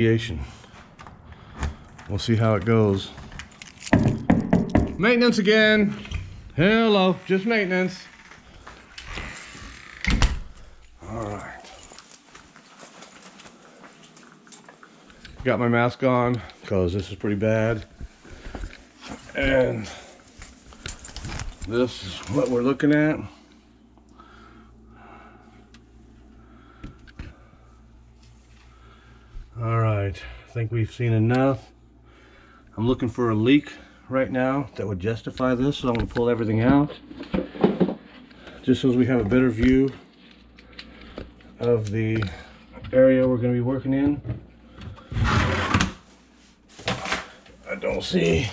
Remediation. We'll see how it goes. Maintenance again. Hello, just maintenance. All right. Got my mask on because this is pretty bad. And this is what we're looking at. All right, I think we've seen enough. I'm looking for a leak right now that would justify this, so I'm going to pull everything out just so we have a better view of the area we're going to be working in. I don't see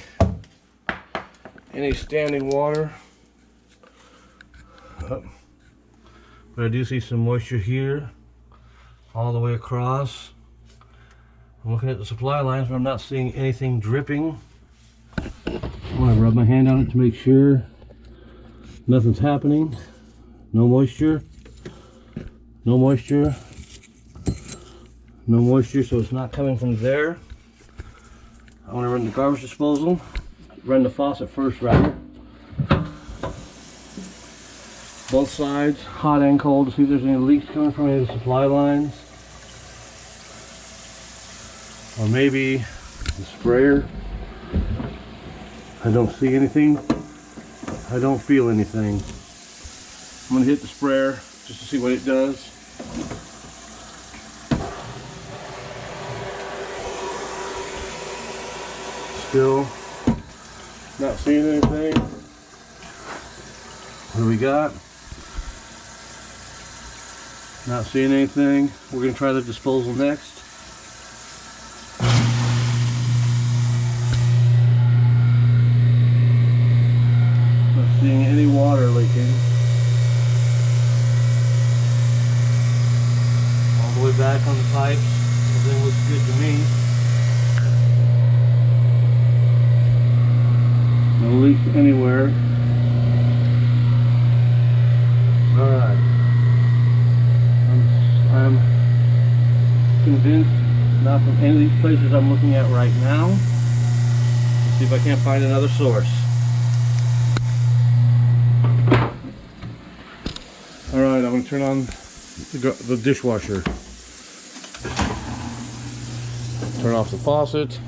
any standing water, but I do see some moisture here all the way across. I'm looking at the supply lines, but I'm not seeing anything dripping. I'm going to rub my hand on it to make sure nothing's happening. No moisture. No moisture. No moisture, so it's not coming from there. I want to run the garbage disposal. Run the faucet first, rather. Both sides, hot and cold, to see if there's any leaks coming from any of the supply lines. Or maybe the sprayer. I don't see anything. I don't feel anything. I'm going to hit the sprayer just to see what it does. Still not seeing anything. What do we got? Not seeing anything. We're going to try the disposal next. Not seeing any water leaking. All the way back on the pipes. Everything looks good to me. No leaks anywhere. Alright. I'm convinced not from any of these places I'm looking at right now. Let's see if I can't find another source. Alright, I'm going to turn on the dishwasher. Turn off the faucet.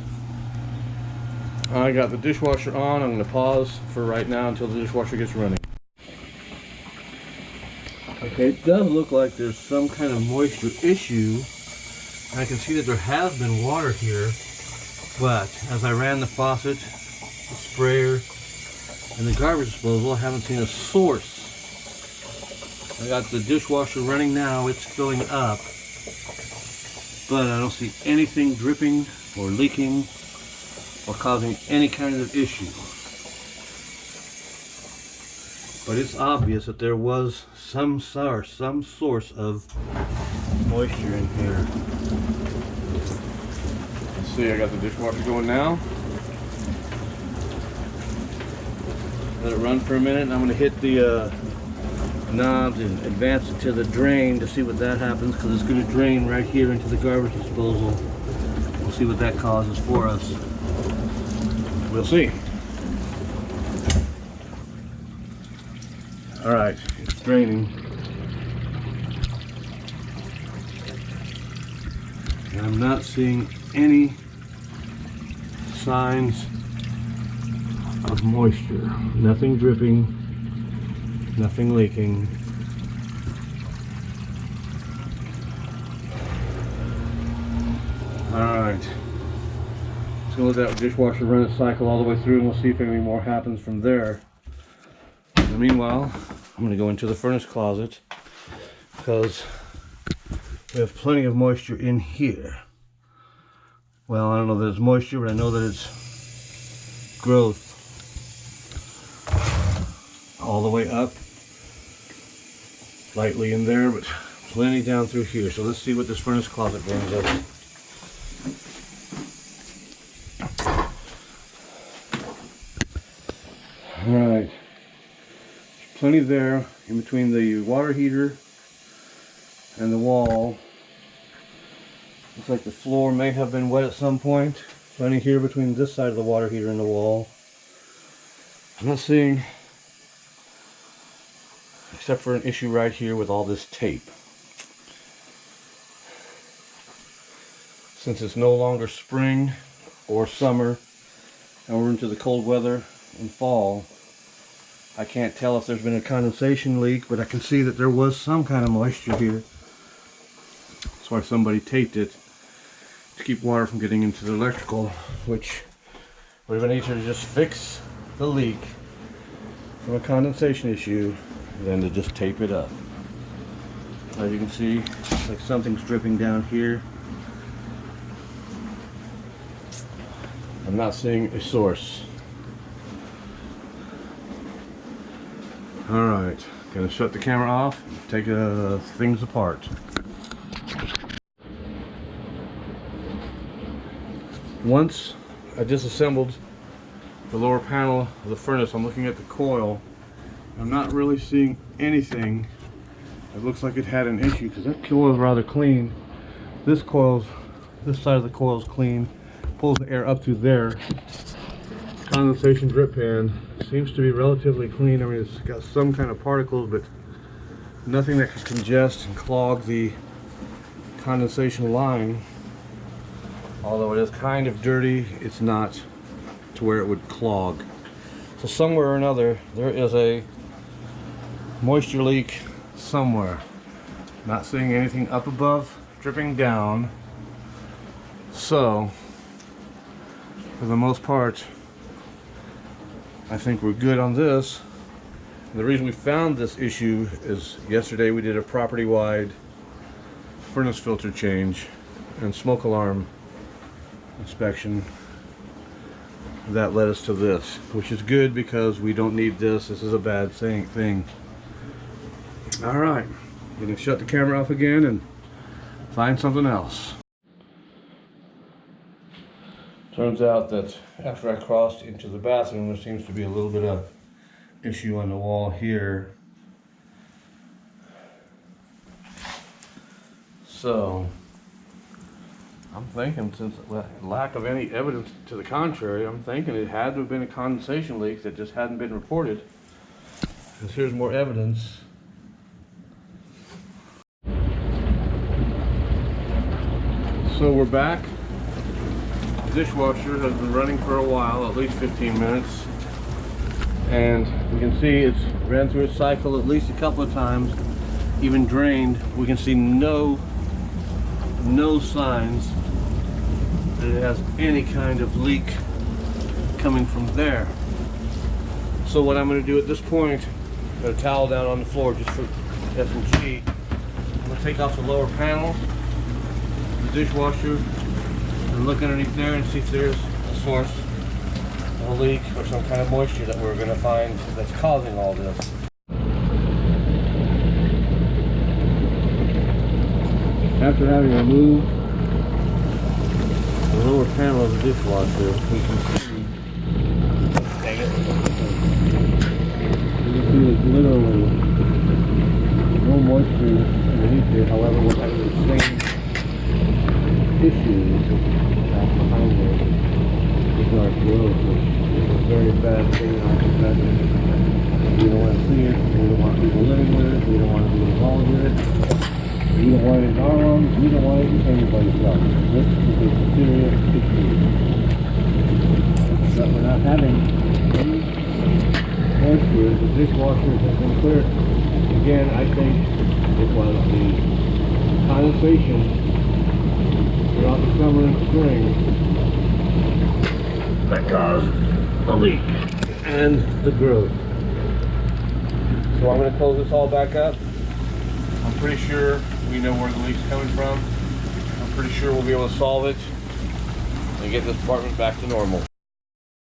I got the dishwasher on. I'm going to pause for right now until the dishwasher gets running. Okay, it does look like there's some kind of moisture issue. I can see that there has been water here, but as I ran the faucet, the sprayer, and the garbage disposal, I haven't seen a source. I got the dishwasher running now. It's filling up, but I don't see anything dripping or leaking or causing any kind of issue. But it's obvious that there was some source of moisture in here. Let's see, I got the dishwasher going now. Let it run for a minute, and I'm going to hit the knobs and advance it to the drain to see what that happens, because it's going to drain right here into the garbage disposal. We'll see what that causes for us. We'll see. Alright, it's draining. And I'm not seeing any signs of moisture. Nothing dripping, nothing leaking. Alright. Just gonna let that dishwasher run its cycle all the way through, and we'll see if anything more happens from there. And meanwhile, I'm going to go into the furnace closet because we have plenty of moisture in here. Well, I don't know that it's moisture, but I know that it's growth all the way up, lightly in there, but plenty down through here. So let's see what this furnace closet brings us. Alright. Plenty there in between the water heater and the wall. Looks like the floor may have been wet at some point. Running here between this side of the water heater and the wall. I'm not seeing, except for an issue right here with all this tape. Since it's no longer spring or summer and we're into the cold weather and fall, I can't tell if there's been a condensation leak, but I can see that there was some kind of moisture here. That's why somebody taped it to keep water from getting into the electrical, which would have been easier to just fix the leak from a condensation issue than to just tape it up. As you can see, like something's dripping down here. I'm not seeing a source. Alright, gonna shut the camera off and take things apart. Once I disassembled the lower panel of the furnace, I'm looking at the coil. I'm not really seeing anything. It looks like it had an issue because that coil is rather clean. This side of the coil is clean. Pulls the air up to there. Condensation drip pan seems to be relatively clean. I mean, it's got some kind of particles, but nothing that could congest and clog the condensation line. Although it is kind of dirty, it's not to where it would clog. So somewhere or another, there is a moisture leak somewhere. Not seeing anything up above, dripping down. So, for the most part, I think we're good on this. And the reason we found this issue is yesterday we did a property-wide furnace filter change and smoke alarm inspection. That led us to this, which is good because we don't need this. This is a bad thing. Alright, I'm going to shut the camera off again and find something else. Turns out that after I crossed into the bathroom, there seems to be a little bit of issue on the wall here. So, I'm thinking, since lack of any evidence to the contrary, I'm thinking it had to have been a condensation leak that just hadn't been reported. Because here's more evidence. So we're back. The dishwasher has been running for a while, at least 15 minutes. And we can see it's ran through its cycle at least a couple of times, even drained. We can see no signs that it has any kind of leak coming from there. So what I'm going to do at this point, put a towel down on the floor just for S&G. I'm going to take off the lower panel, the dishwasher, and look underneath there and see if there's a source of a leak or some kind of moisture that we're going to find that's causing all this. After having removed the lower panel of the dishwasher, we can see, dang it, you can see there's literally no moisture underneath it. However, we're having the same issues that's behind it with our growth, which is a very bad thing in our profession. We don't want to see it, we don't want people living with it, we don't want to be involved with it. We don't want it in our lungs, we don't want it in anybody's lungs. This is a serious issue. But we're not having any moisture. The dishwasher has been cleared. Again, I think it was the condensation throughout the summer and spring that caused the leak and the growth. So I'm going to close this all back up. I'm pretty sure we know where the leak's coming from. I'm pretty sure we'll be able to solve it and get this apartment back to normal.